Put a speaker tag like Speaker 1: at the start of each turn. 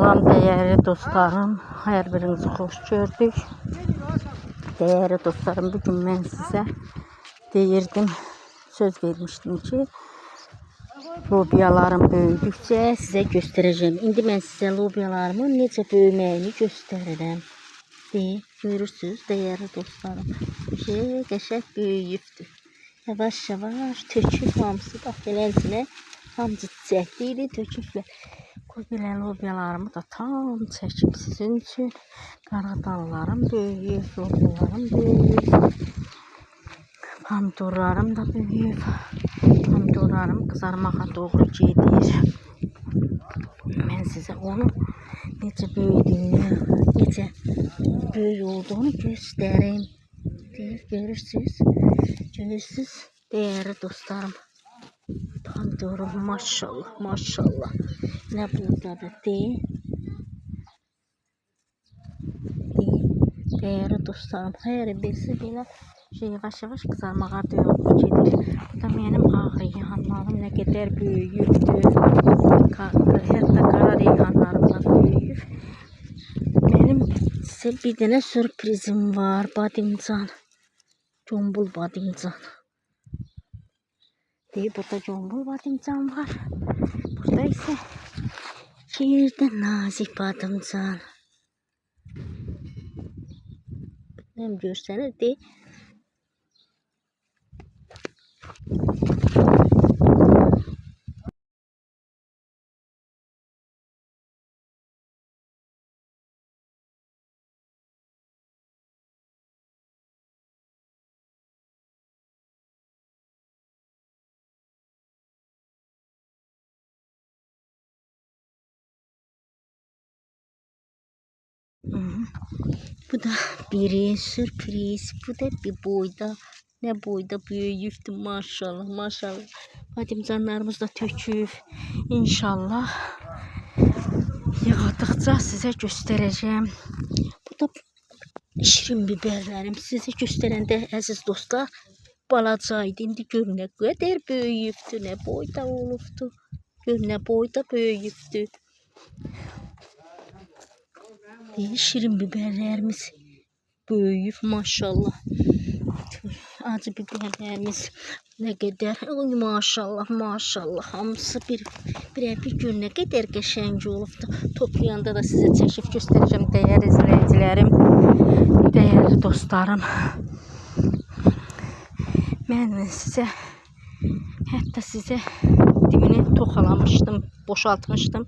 Speaker 1: Salam değerli dostlarım, her birinizi hoş gördük. Değerli dostlarım, bugün ben size deyirdim, söz vermiştim ki lobiyalarım büyüdükçe size göstereceğim. İndi ben size lobiyalarımın necə büyüməyini gösterirəm. Görürsünüz değerli dostlarım. Qəşəng büyüyübdür. Yavaş yavaş töküb hamısı da beləsinə hamısı çiçəkli töküblər. Belə lobiyalarımı da tam çəkib sizin üçün. Qaradallarım böyüyüb, lobiyalarım böyüyüb. Pomidorlarım da büyüyüb. Pomidorlarım kızarmağa doğru gedir. Ben size onu necə büyüdüğünü, necə böyük olduğunu göstereyim. Görürsünüz. Görürsünüz değerli dostlarım. Pomidorum maşallah maşallah. Ne buradadır değil. Değerli dostlarım, her birisi belə yavaş yavaş kızarmağa doğru gedir. Bu da benim ağ reyhanlarım ne kadar büyüyübdür. Hatta qara reyhanlarım da büyüyüb. Benim size bir tane sürprizim var. Badimcan. Combul badimcan. Burada combul badimcan var. Burada ise bir de nazik badimcan. Hem görseniz de bu da biri sürpriz. Bu da bir boyda. Ne boyda büyüyübdür maşallah maşallah. Badimcanlarımız da töküb. İnşallah yağdıkça size göstereceğim. Bu da şirin biberlerim. Size gösterende aziz dostlar balacaydı. İndi gör ne kadar büyüyübdür. Ne boyda olubdu. Gör ne boyda büyüyübdür. Şirin biberlerimiz büyüyüb maşallah. Acı biberlerimiz ne kadar maşallah maşallah. Hamısı bir gün ne kadar qəşəng olubdu. Toplayanda da size çəkib göstereceğim değerli izleyicilerim, değerli dostlarım. Ben size hatta size dibini toxalamışdım, boşaltmışdım.